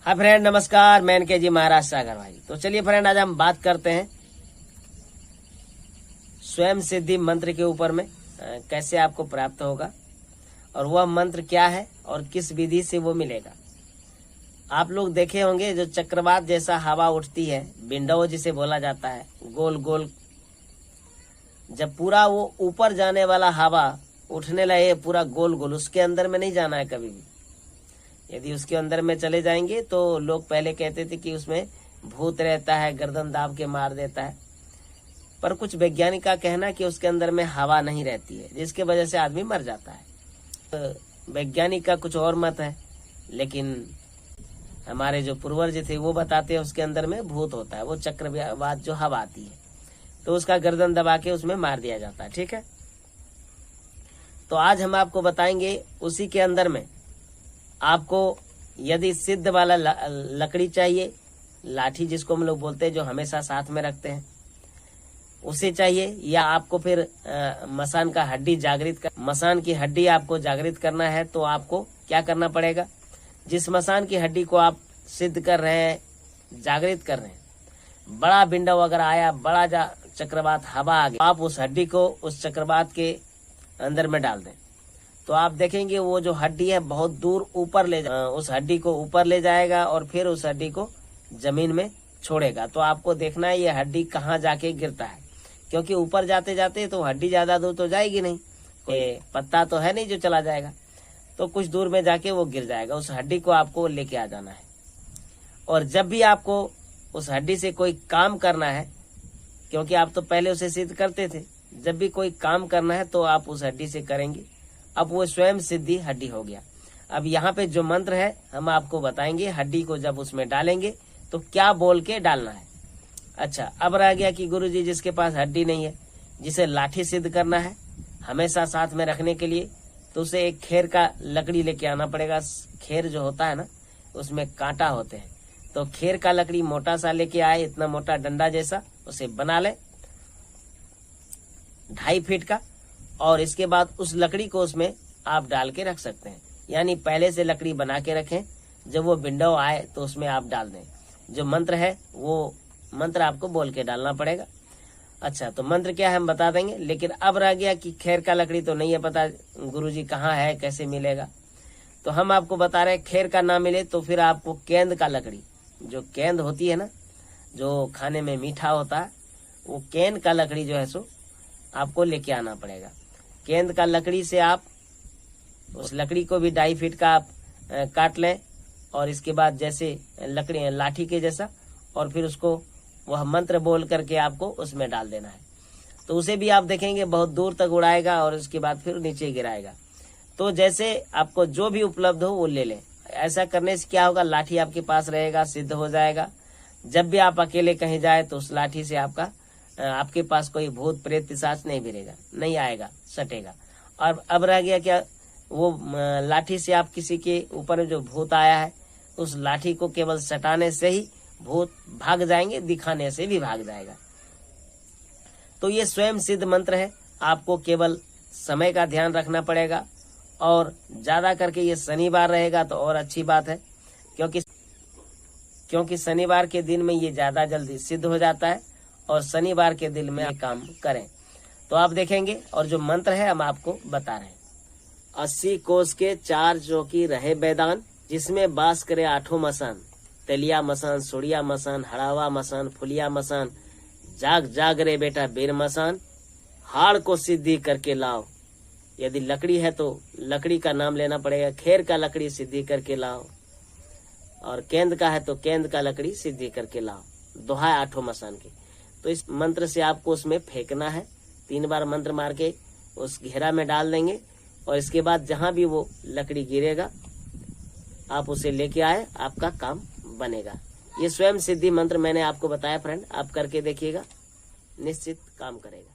हाँ फ्रेंड, नमस्कार। मैं इनके जी महाराज सागर भाई। तो चलिए फ्रेंड, आज हम बात करते हैं स्वयं सिद्धि मंत्र के ऊपर में कैसे आपको प्राप्त होगा और वह मंत्र क्या है और किस विधि से वो मिलेगा। आप लोग देखे होंगे जो चक्रवात जैसा हवा उठती है, विंडो जिसे बोला जाता है, गोल गोल, जब पूरा वो ऊपर जाने वाला हवा उठने लगे पूरा गोल गोल, उसके अंदर में नहीं जाना है कभी भी। यदि उसके अंदर में चले जाएंगे तो लोग पहले कहते थे कि उसमें भूत रहता है, गर्दन दाब के मार देता है, पर कुछ वैज्ञानिक का कहना है कि उसके अंदर में हवा नहीं रहती है, जिसके वजह से आदमी मर जाता है। तो वैज्ञानिक का कुछ और मत है, लेकिन हमारे जो पूर्वज थे वो बताते हैं उसके अंदर में भूत होता है। वो चक्रवात जो हवा आती है तो उसका गर्दन दबा के उसमें मार दिया जाता है। ठीक है, तो आज हम आपको बताएंगे उसी के अंदर में आपको यदि सिद्ध वाला लकड़ी चाहिए, लाठी जिसको हम लोग बोलते हैं, जो हमेशा साथ में रखते हैं, उसे चाहिए, या आपको फिर मसान का हड्डी मसान की हड्डी आपको जागृत करना है, तो आपको क्या करना पड़ेगा। जिस मसान की हड्डी को आप सिद्ध कर रहे हैं, जागृत कर रहे हैं, बड़ा विंडो अगर आया, बड़ा चक्रवात हवा आ गया, आप उस हड्डी को उस चक्रवात के अंदर में डाल दें, तो आप देखेंगे वो जो हड्डी है बहुत दूर ऊपर उस हड्डी को ऊपर ले जाएगा और फिर उस हड्डी को जमीन में छोड़ेगा। तो आपको देखना है ये हड्डी कहाँ जाके गिरता है, क्योंकि ऊपर जाते जाते तो हड्डी ज्यादा दूर तो जाएगी नहीं, ये पत्ता तो है नहीं जो चला जाएगा, तो कुछ दूर में जाके वो गिर जाएगा। उस हड्डी को आपको लेके आ जाना है, और जब भी आपको उस हड्डी से कोई काम करना है, क्योंकि आप तो पहले उसे सिद्ध करते थे, जब भी कोई काम करना है तो आप उस हड्डी से करेंगे। अब वो स्वयं सिद्धि हड्डी हो गया। अब यहाँ पे जो मंत्र है हम आपको बताएंगे, हड्डी को जब उसमें डालेंगे तो क्या बोल के डालना है। अच्छा, अब रह गया कि गुरुजी जिसके पास हड्डी नहीं है, जिसे लाठी सिद्ध करना है हमेशा साथ में रखने के लिए, तो उसे एक खेर का लकड़ी लेके आना पड़ेगा। खेर जो होता है ना, उसमें कांटा होते हैं, तो खेर का लकड़ी मोटा सा लेके आए, इतना मोटा डंडा जैसा, उसे बना ले 2.5 फीट का, और इसके बाद उस लकड़ी को उसमें आप डाल के रख सकते हैं। यानी पहले से लकड़ी बना के रखें, जब वो विंडो आए तो उसमें आप डाल दें। जो मंत्र है वो मंत्र आपको बोल के डालना पड़ेगा। अच्छा, तो मंत्र क्या है हम बता देंगे, लेकिन अब रह गया कि खेर का लकड़ी तो नहीं है पता गुरुजी कहाँ है, कैसे मिलेगा। तो हम आपको बता रहे हैं खेर का ना मिले तो फिर आपको केंद का लकड़ी, जो केंद होती है ना, जो खाने में मीठा होता है, वो केंद का लकड़ी जो है सो आपको लेके आना पड़ेगा। केंद का लकड़ी से आप उस लकड़ी को भी 2.5 फीट का आप काट लें, और इसके बाद जैसे लकड़ी लाठी के जैसा, और फिर उसको वह मंत्र बोल करके आपको उसमें डाल देना है। तो उसे भी आप देखेंगे बहुत दूर तक उड़ाएगा और उसके बाद फिर नीचे गिराएगा। तो जैसे आपको जो भी उपलब्ध हो वो ले लें। ऐसा करने से क्या होगा, लाठी आपके पास रहेगा, सिद्ध हो जाएगा। जब भी आप अकेले कहीं जाए तो उस लाठी से आपके पास कोई भूत प्रेत पिशाच नहीं भिड़ेगा, नहीं आएगा, सटेगा। और अब रह गया क्या, वो लाठी से आप किसी के ऊपर जो भूत आया है, उस लाठी को केवल सटाने से ही भूत भाग जाएंगे, दिखाने से भी भाग जाएगा। तो ये स्वयं सिद्ध मंत्र है। आपको केवल समय का ध्यान रखना पड़ेगा, और ज्यादा करके ये शनिवार रहेगा तो और अच्छी बात है, क्योंकि शनिवार के दिन में ये ज्यादा जल्दी सिद्ध हो जाता है, और शनिवार के दिन में काम करें तो आप देखेंगे। और जो मंत्र है हम आपको बता रहे हैं, 80 कोस के 4 चौकी रहे मैदान, जिसमें बास करे 8 मसान, तेलिया मसान, सोड़िया मसान, हड़ावा मसान, फुलिया मसान, जाग जाग रे बेटा बेर मसान, हाड़ को सिद्धि करके लाओ। यदि लकड़ी है तो लकड़ी का नाम लेना पड़ेगा, खेर का लकड़ी सिद्धि करके लाओ, और केंद का है तो केंद का लकड़ी सिद्धि करके लाओ, दोहा 8 मसान के। तो इस मंत्र से आपको उसमें फेंकना है, 3 बार मंत्र मार के उस घेरा में डाल देंगे, और इसके बाद जहां भी वो लकड़ी गिरेगा आप उसे लेके आए, आपका काम बनेगा। ये स्वयं सिद्धि मंत्र मैंने आपको बताया फ्रेंड, आप करके देखिएगा, निश्चित काम करेगा।